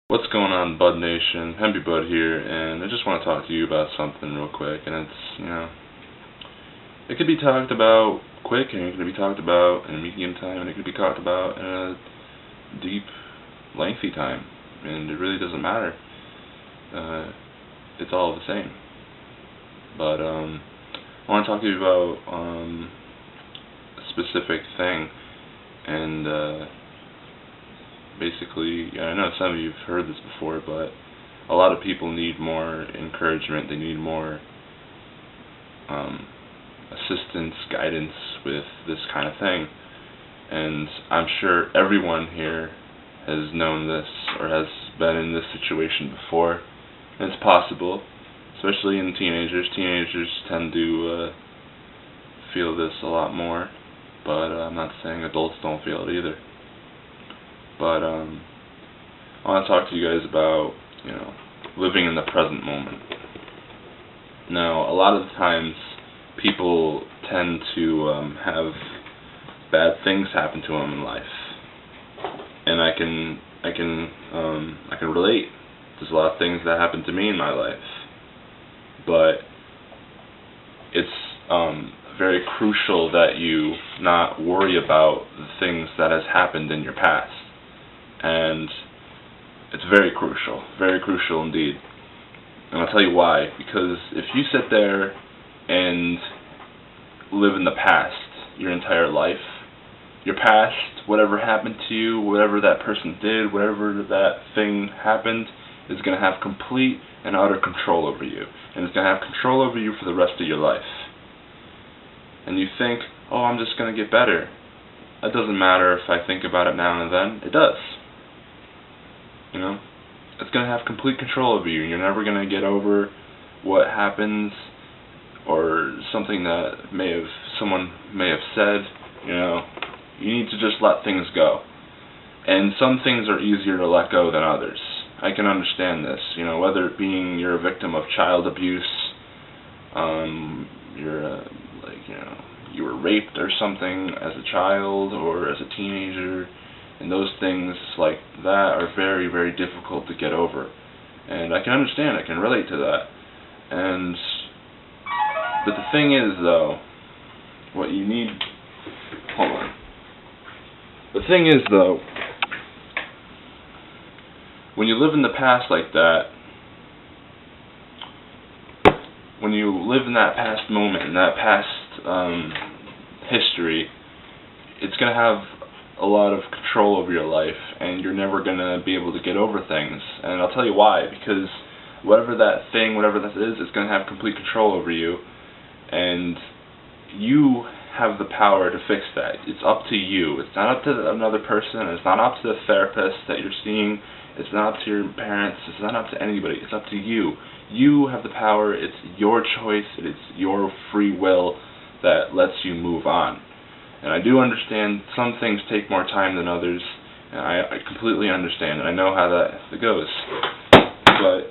What's going on, Bud Nation? Hempy Bud here, and I just want to talk to you about something real quick. And it could be talked about quick, and it could be talked about in a medium time, and it could be talked about in a deep, lengthy time. And it really doesn't matter. It's all the same. But I want to talk to you about a specific thing, and basically, I know some of you have heard this before, but a lot of people need more encouragement. They need more assistance, guidance with this kind of thing. And I'm sure everyone here has known this or has been in this situation before. And it's possible, especially in teenagers. Teenagers tend to feel this a lot more, but I'm not saying adults don't feel it either. But I want to talk to you guys about, living in the present moment. Now, a lot of the times, people tend to have bad things happen to them in life, and I can relate. There's a lot of things that happen to me in my life, but it's very crucial that you not worry about the things that has happened in your past. And it's very crucial indeed. And I'll tell you why. Because if you sit there and live in the past your entire life, your past, whatever happened to you, whatever that person did, whatever that thing happened, is going to have complete and utter control over you. And it's going to have control over you for the rest of your life. And you think, oh, I'm just going to get better. It doesn't matter if I think about it now and then. It does. It's going to have complete control over you. You're never going to get over what happens or something that someone may have said. You need to just let things go. And some things are easier to let go than others. I can understand this. Whether it being you're a victim of child abuse, you were raped or something as a child or as a teenager. And those things like that are very, very difficult to get over. And I can understand, I can relate to that. But the thing is, though, what you need... Hold on. The thing is, though, when you live in the past like that, when you live in that past moment, in that past history, it's going to have a lot of control over your life, and you're never going to be able to get over things. And I'll tell you why. Because whatever that thing, whatever that is, it's going to have complete control over you, and you have the power to fix that. It's up to you. It's not up to another person. It's not up to the therapist that you're seeing. It's not up to your parents. It's not up to anybody. It's up to you. You have the power. It's your choice. It's your free will that lets you move on. And I do understand some things take more time than others, and I completely understand, and I know how that goes. But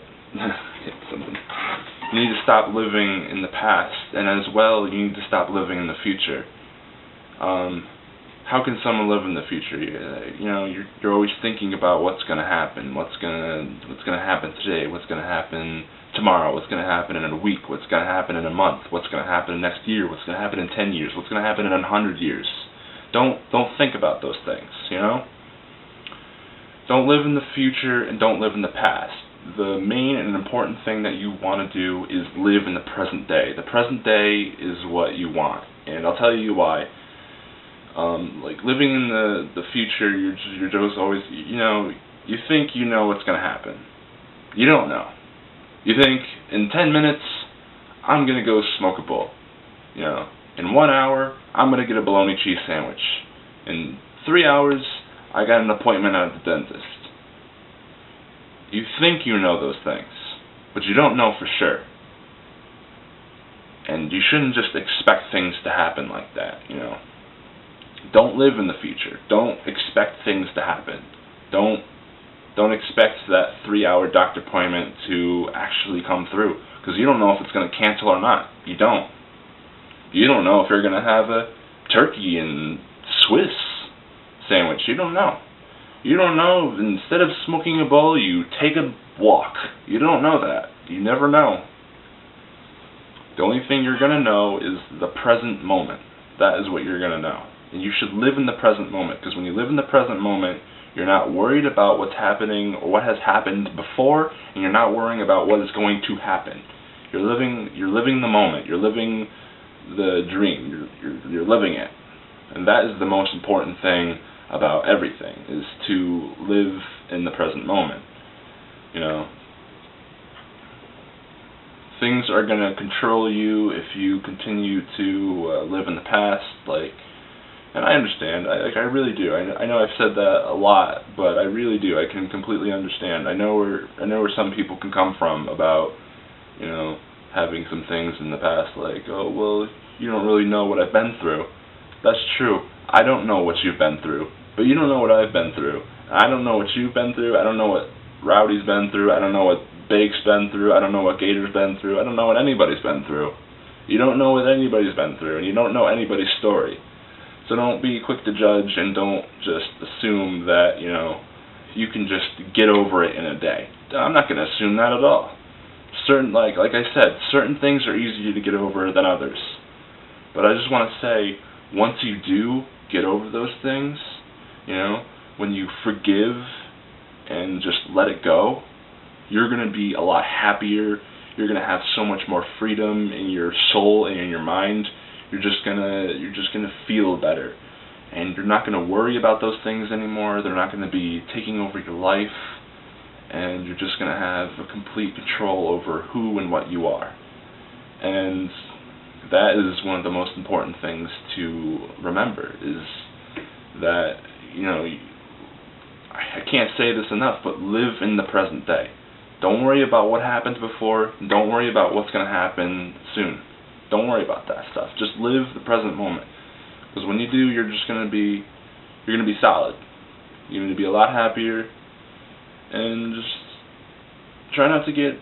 you need to stop living in the past, and as well, you need to stop living in the future. How can someone live in the future? You're always thinking about what's going to happen, what's going to happen today, what's going to happen tomorrow, what's going to happen in a week, what's going to happen in a month, what's going to happen next year, what's going to happen in 10 years, what's going to happen in 100 years. Don't think about those things, Don't live in the future and don't live in the past. The main and important thing that you want to do is live in the present day. The present day is what you want, and I'll tell you why. Living in the future, you're just always, you think you know what's going to happen. You don't know. You think, in 10 minutes, I'm going to go smoke a bowl. In 1 hour, I'm going to get a bologna cheese sandwich. In 3 hours, I got an appointment at the dentist. You think you know those things, but you don't know for sure. And you shouldn't just expect things to happen like that, Don't live in the future. Don't expect things to happen. Don't expect that 3-hour doctor appointment to actually come through, because you don't know if it's going to cancel or not. You don't. You don't know if you're going to have a turkey and Swiss sandwich. You don't know. You don't know, instead of smoking a bowl, you take a walk. You don't know that. You never know. The only thing you're going to know is the present moment. That is what you're going to know. And you should live in the present moment, because when you live in the present moment, you're not worried about what's happening or what has happened before, and you're not worrying about what is going to happen. You're living the moment. You're living the dream. You're living it. And that is the most important thing about everything, is to live in the present moment. You know, things are going to control you if you continue to live in the past, and I understand, I really do. I know I've said that a lot, but I really do. I can completely understand. I know where some people can come from about, having some things in the past, like, oh, well, you don't really know what I've been through. That's true. I don't know what you've been through, but you don't know what I've been through. I don't know what you've been through. I don't know what Rowdy's been through. I don't know what Bake's been through. I don't know what Gator's been through. I don't know what anybody's been through. You don't know what anybody's been through, and you don't know anybody's story. So don't be quick to judge, and don't just assume that, you can just get over it in a day. I'm not going to assume that at all. Like I said, certain things are easier to get over than others. But I just want to say, once you do get over those things, when you forgive and just let it go, you're going to be a lot happier. You're going to have so much more freedom in your soul and in your mind. You're just gonna feel better, and you're not gonna worry about those things anymore. They're not gonna be taking over your life, and you're just gonna have a complete control over who and what you are. And that is one of the most important things to remember, is that, I can't say this enough, but live in the present day. Don't worry about what happened before. Don't worry about what's going to happen soon. Don't worry about that stuff. Just live the present moment. Because when you do, you're going to be solid. You're going to be a lot happier. And just try not to get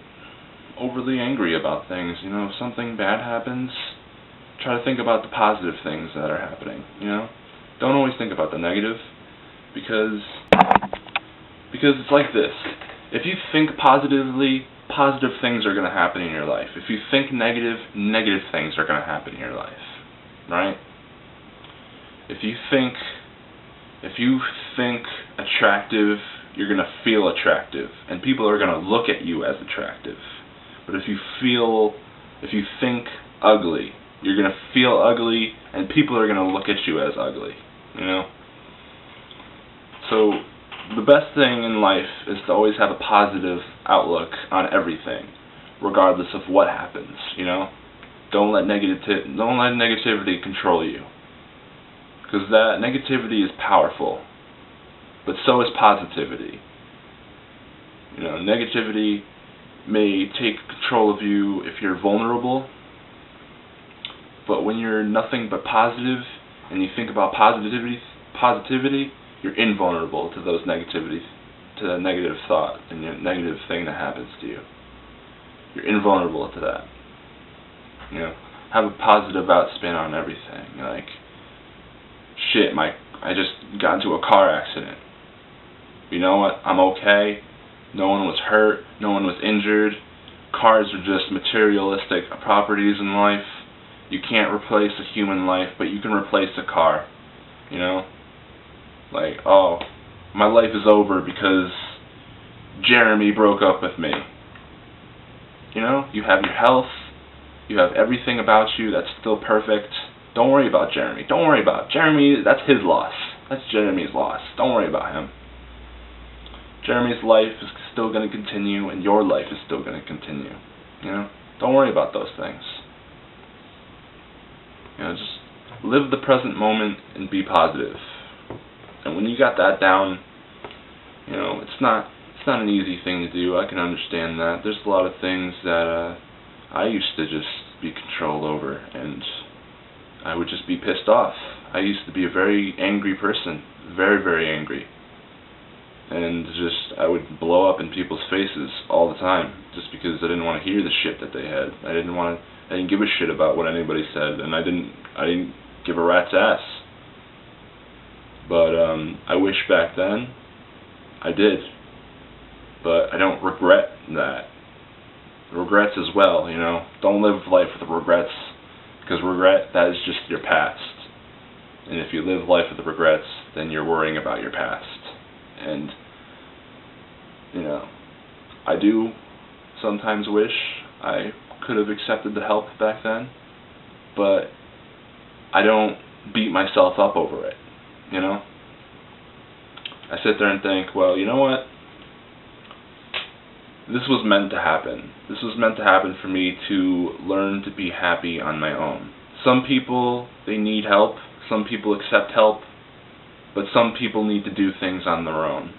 overly angry about things. If something bad happens, try to think about the positive things that are happening. Don't always think about the negative, because it's like this. If you think positively, positive things are going to happen in your life. If you think negative, negative things are going to happen in your life. Right? If you think attractive, you're going to feel attractive, and people are going to look at you as attractive. But if you think ugly, you're going to feel ugly, and people are going to look at you as ugly. So the best thing in life is to always have a positive outlook on everything, regardless of what happens. Don't let negativity control you, because that negativity is powerful, but so is positivity. Negativity may take control of you if you're vulnerable, but when you're nothing but positive and you think about positivity, you're invulnerable to those negativities, to that negative thought and your negative thing that happens to you. You're invulnerable to that. Have a positive outspin on everything. Like, shit, I just got into a car accident. You know what? I'm okay. No one was hurt. No one was injured. Cars are just materialistic properties in life. You can't replace a human life, but you can replace a car. Like, oh, my life is over because Jeremy broke up with me. You have your health. You have everything about you that's still perfect. Don't worry about Jeremy. Don't worry about Jeremy. That's his loss. That's Jeremy's loss. Don't worry about him. Jeremy's life is still going to continue, and your life is still going to continue. Don't worry about those things. Just live the present moment and be positive. And when you got that down, it's not an easy thing to do. I can understand that. There's a lot of things that I used to just be controlled over, and I would just be pissed off. I used to be a very angry person, very, very angry. And I would blow up in people's faces all the time, just because I didn't want to hear the shit that they had. I didn't give a shit about what anybody said, and I didn't give a rat's ass. But I wish back then I did. But I don't regret that. Regrets as well, you know. Don't live life with regrets, because regret, that is just your past. And if you live life with regrets, then you're worrying about your past. And, you know, I do sometimes wish I could have accepted the help back then, but I don't beat myself up over it, you know. I sit there and think, well, you know what? This was meant to happen. This was meant to happen for me to learn to be happy on my own. Some people, they need help. Some people accept help. But some people need to do things on their own.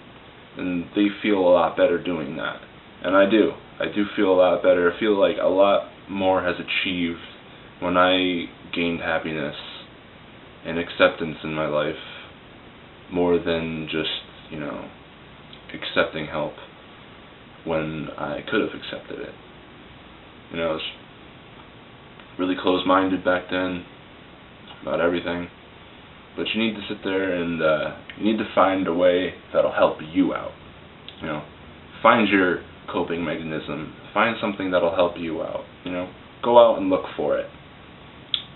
And they feel a lot better doing that. And I do. I do feel a lot better. I feel like a lot more has achieved when I gained happiness and acceptance in my life, more than just, you know, accepting help when I could have accepted it. You know, I was really closed-minded back then about everything. But you need to sit there and you need to find a way that'll help you out. You know, find your coping mechanism. Find something that'll help you out. You know, go out and look for it,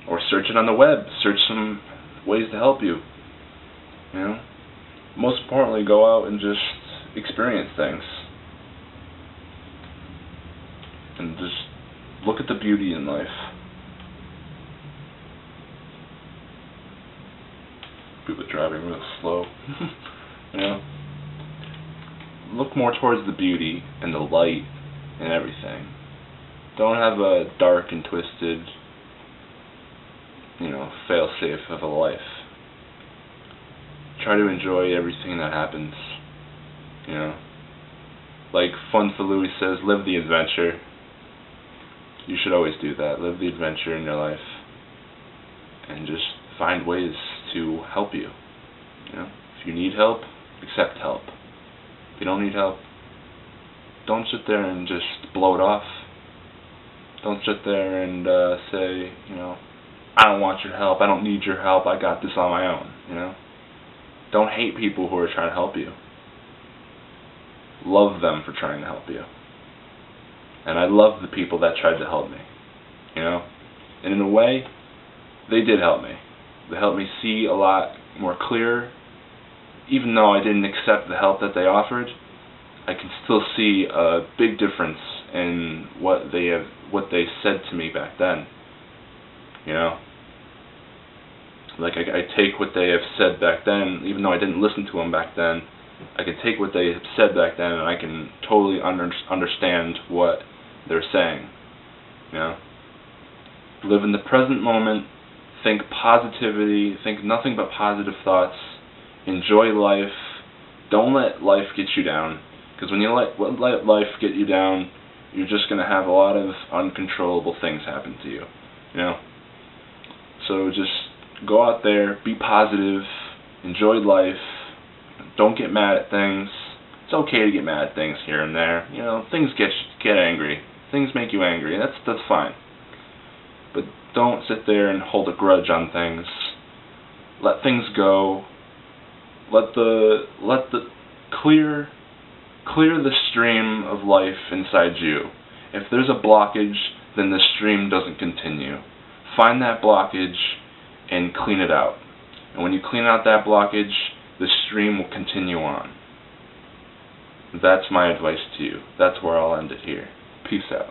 or search it on the web. Search some ways to help you. You know, most importantly, go out and just experience things, and just look at the beauty in life. People are driving real slow. You know, look more towards the beauty and the light and everything. Don't have a dark and twisted, you know, fail-safe of a life. Try to enjoy everything that happens. You know, like Fun for Louis says, live the adventure. You should always do that. Live the adventure in your life, and just find ways to help you. You know, if you need help, accept help. If you don't need help, don't sit there and just blow it off. Don't sit there and say, you know, I don't want your help, I don't need your help, I got this on my own. You know, don't hate people who are trying to help you. Love them for trying to help you. And I love the people that tried to help me. You know, and in a way, they did help me. They helped me see a lot more clear. Even though I didn't accept the help that they offered, I can still see a big difference in what they said to me back then. You know, like I take what they have said back then, even though I didn't listen to them back then. I can take what they have said back then, and I can totally understand what they're saying. You know, live in the present moment. Think positivity, think nothing but positive thoughts, enjoy life, don't let life get you down, because when you let life get you down, you're just going to have a lot of uncontrollable things happen to you, you know. So just go out there, be positive, enjoy life, don't get mad at things. It's okay to get mad at things here and there, you know, things get angry, things make you angry, that's fine. But don't sit there and hold a grudge on things. Let things go. Let the clear the stream of life inside you. If there's a blockage, then the stream doesn't continue. Find that blockage and clean it out. And when you clean out that blockage, the stream will continue on. That's my advice to you. That's where I'll end it here. Peace out.